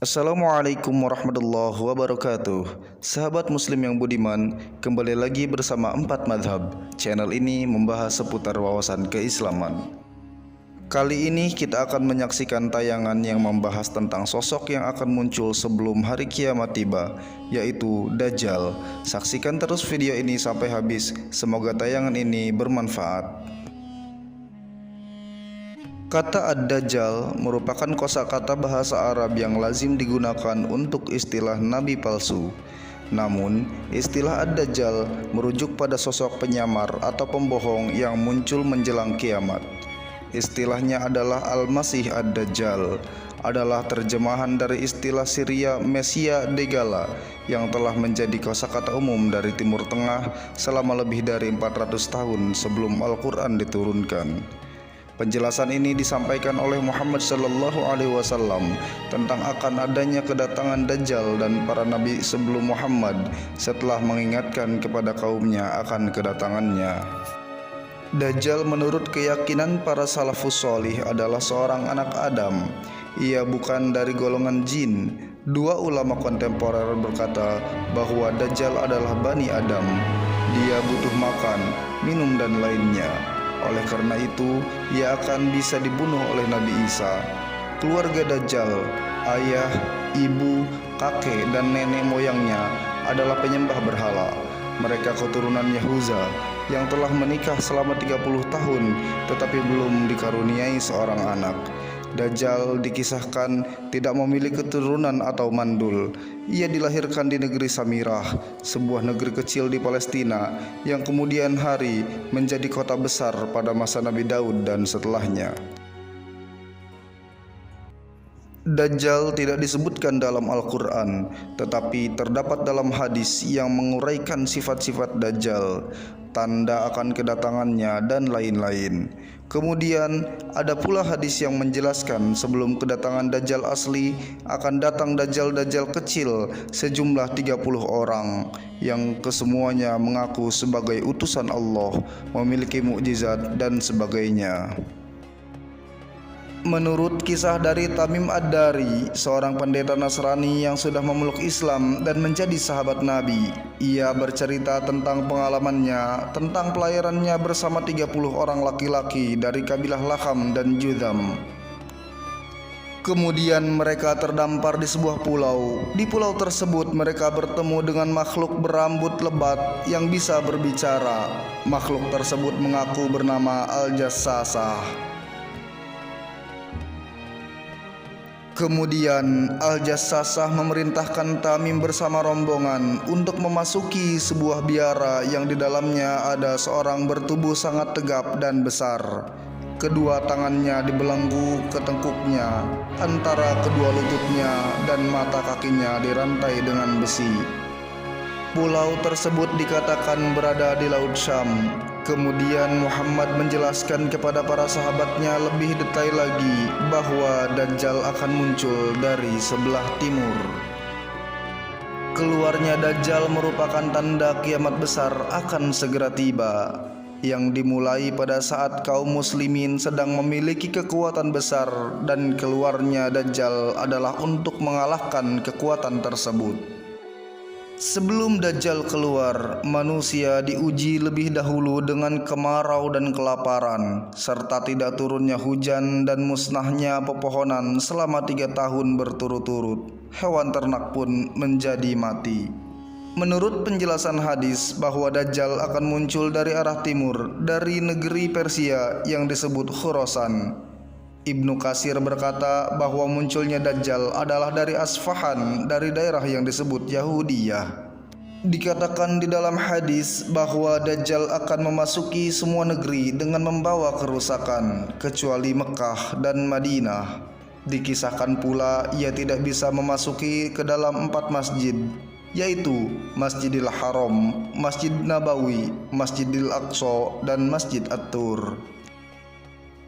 Assalamualaikum warahmatullahi wabarakatuh. Sahabat muslim yang budiman, kembali lagi bersama Empat Madhab. Channel ini membahas seputar wawasan keislaman. Kali ini kita akan menyaksikan tayangan yang membahas tentang sosok yang akan muncul sebelum hari kiamat tiba, yaitu Dajjal. Saksikan terus video ini sampai habis. Semoga tayangan ini bermanfaat. Kata Ad-Dajjal merupakan kosakata bahasa Arab yang lazim digunakan untuk istilah nabi palsu. Namun, istilah Ad-Dajjal merujuk pada sosok penyamar atau pembohong yang muncul menjelang kiamat. Istilahnya adalah Al-Masih Ad-Dajjal, adalah terjemahan dari istilah Syria Mesia Degala yang telah menjadi kosakata umum dari Timur Tengah selama lebih dari 400 tahun sebelum Al-Quran diturunkan. Penjelasan ini disampaikan oleh Muhammad SAW tentang akan adanya kedatangan Dajjal dan para nabi sebelum Muhammad setelah mengingatkan kepada kaumnya akan kedatangannya. Dajjal menurut keyakinan para salafus sholih adalah seorang anak Adam. Ia bukan dari golongan jin. Dua ulama kontemporer berkata bahwa Dajjal adalah Bani Adam. Dia butuh makan, minum dan lainnya. Oleh karena itu, ia akan bisa dibunuh oleh Nabi Isa. Keluarga Dajjal, ayah, ibu, kakek, dan nenek moyangnya adalah penyembah berhala. Mereka keturunan Yahuza yang telah menikah selama 30 tahun tetapi belum dikaruniai seorang anak. Dajjal dikisahkan tidak memiliki keturunan atau mandul. Ia dilahirkan di negeri Samirah, sebuah negeri kecil di Palestina yang kemudian hari menjadi kota besar pada masa Nabi Daud dan setelahnya. Dajjal tidak disebutkan dalam Al-Quran, tetapi terdapat dalam hadis yang menguraikan sifat-sifat Dajjal, tanda akan kedatangannya, dan lain-lain. Kemudian ada pula hadis yang menjelaskan sebelum kedatangan Dajjal asli akan datang Dajjal-Dajjal kecil sejumlah 30 orang yang kesemuanya mengaku sebagai utusan Allah, memiliki mukjizat dan sebagainya. Menurut kisah dari Tamim Ad-Dari, seorang pendeta Nasrani yang sudah memeluk Islam dan menjadi sahabat Nabi, ia bercerita tentang pengalamannya tentang pelayarannya bersama 30 orang laki-laki dari kabilah Lakham dan Judham. Kemudian mereka terdampar di sebuah pulau. Di pulau tersebut mereka bertemu dengan makhluk berambut lebat yang bisa berbicara. Makhluk tersebut mengaku bernama Al-Jassasah. Kemudian Al-Jassasah memerintahkan Tamim bersama rombongan untuk memasuki sebuah biara yang di dalamnya ada seorang bertubuh sangat tegap dan besar. Kedua tangannya dibelenggu ke tengkuknya, antara kedua lututnya dan mata kakinya dirantai dengan besi. Pulau tersebut dikatakan berada di Laut Syam. Kemudian Muhammad menjelaskan kepada para sahabatnya lebih detail lagi bahwa Dajjal akan muncul dari sebelah timur. Keluarnya Dajjal merupakan tanda kiamat besar akan segera tiba, yang dimulai pada saat kaum muslimin sedang memiliki kekuatan besar, dan keluarnya Dajjal adalah untuk mengalahkan kekuatan tersebut. Sebelum Dajjal keluar, manusia diuji lebih dahulu dengan kemarau dan kelaparan, serta tidak turunnya hujan dan musnahnya pepohonan selama 3 tahun berturut-turut. Hewan ternak pun menjadi mati. Menurut penjelasan hadis bahwa Dajjal akan muncul dari arah timur, dari negeri Persia yang disebut Khurasan. Ibnu Katsir berkata bahwa munculnya Dajjal adalah dari Asfahan, dari daerah yang disebut Yahudiyah. Dikatakan di dalam hadis bahwa Dajjal akan memasuki semua negeri dengan membawa kerusakan, kecuali Mekah dan Madinah. Dikisahkan pula ia tidak bisa memasuki ke dalam 4 masjid, yaitu Masjidil Haram, Masjid Nabawi, Masjidil Aqsa, dan Masjid At-Tur.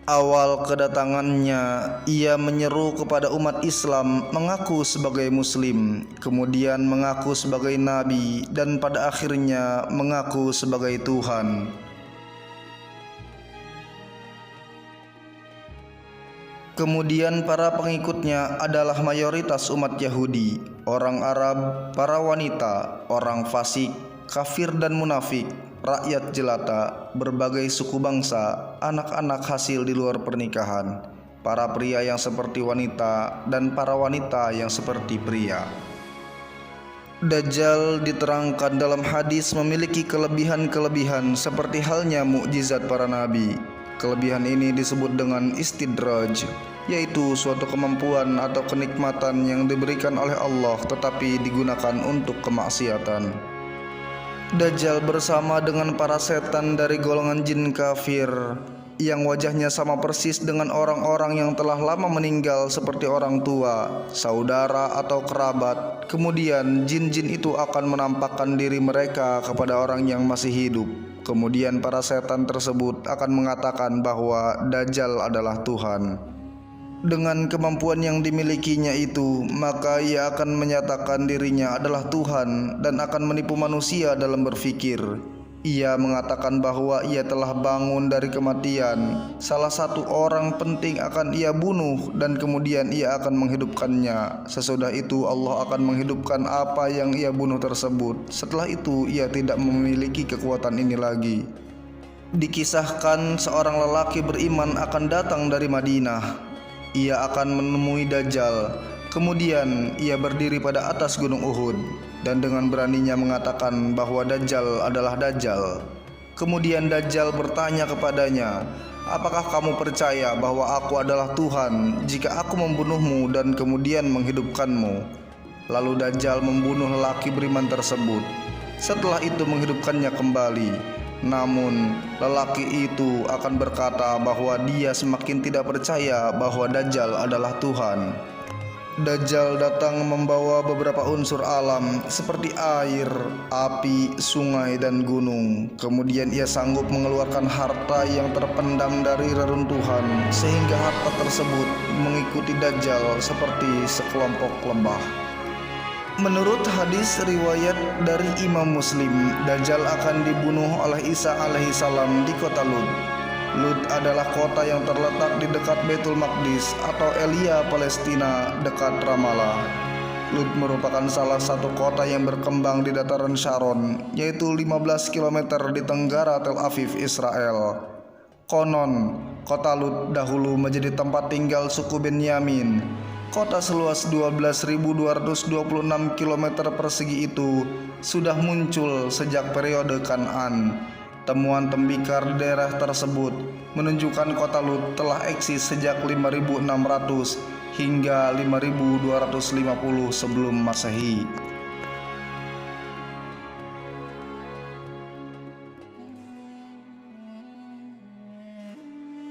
Awal kedatangannya, ia menyeru kepada umat Islam mengaku sebagai Muslim, kemudian mengaku sebagai Nabi, dan pada akhirnya mengaku sebagai Tuhan. Kemudian para pengikutnya adalah mayoritas umat Yahudi, orang Arab, para wanita, orang fasik, kafir dan munafik, rakyat jelata, berbagai suku bangsa, anak-anak hasil di luar pernikahan, para pria yang seperti wanita dan para wanita yang seperti pria. Dajjal diterangkan dalam hadis memiliki kelebihan-kelebihan seperti halnya mukjizat para nabi. Kelebihan ini disebut dengan istidraj, yaitu suatu kemampuan atau kenikmatan yang diberikan oleh Allah tetapi digunakan untuk kemaksiatan. Dajjal bersama dengan para setan dari golongan jin kafir yang wajahnya sama persis dengan orang-orang yang telah lama meninggal seperti orang tua, saudara atau kerabat. Kemudian jin-jin itu akan menampakkan diri mereka kepada orang yang masih hidup. Kemudian para setan tersebut akan mengatakan bahwa Dajjal adalah Tuhan. Dengan kemampuan yang dimilikinya itu, maka ia akan menyatakan dirinya adalah Tuhan dan akan menipu manusia dalam berpikir. Ia mengatakan bahwa ia telah bangun dari kematian. Salah satu orang penting akan ia bunuh dan kemudian ia akan menghidupkannya. Sesudah itu Allah akan menghidupkan apa yang ia bunuh tersebut. Setelah itu ia tidak memiliki kekuatan ini lagi. Dikisahkan seorang lelaki beriman akan datang dari Madinah. Ia akan menemui Dajjal. Kemudian ia berdiri pada atas gunung Uhud dan dengan beraninya mengatakan bahwa Dajjal adalah Dajjal. Kemudian Dajjal bertanya kepadanya, "Apakah kamu percaya bahwa aku adalah Tuhan jika aku membunuhmu dan kemudian menghidupkanmu?" Lalu Dajjal membunuh lelaki beriman tersebut. Setelah itu menghidupkannya kembali. Namun lelaki itu akan berkata bahwa dia semakin tidak percaya bahwa Dajjal adalah Tuhan. Dajjal datang membawa beberapa unsur alam seperti air, api, sungai, dan gunung. Kemudian ia sanggup mengeluarkan harta yang terpendam dari reruntuhan, sehingga harta tersebut mengikuti Dajjal seperti sekelompok lebah. Menurut hadis riwayat dari Imam Muslim, Dajjal akan dibunuh oleh Isa alaihissalam di kota Lut. Lut adalah kota yang terletak di dekat Baitul Maqdis atau Elia, Palestina, dekat Ramallah. Lut merupakan salah satu kota yang berkembang di dataran Sharon, yaitu 15 km di tenggara Tel Aviv, Israel. Konon, kota Lut dahulu menjadi tempat tinggal suku Benyamin. Kota seluas 12.226 km persegi itu sudah muncul sejak periode Kan'an. Temuan tembikar di daerah tersebut menunjukkan kota Lut telah eksis sejak 5600 hingga 5250 sebelum Masehi.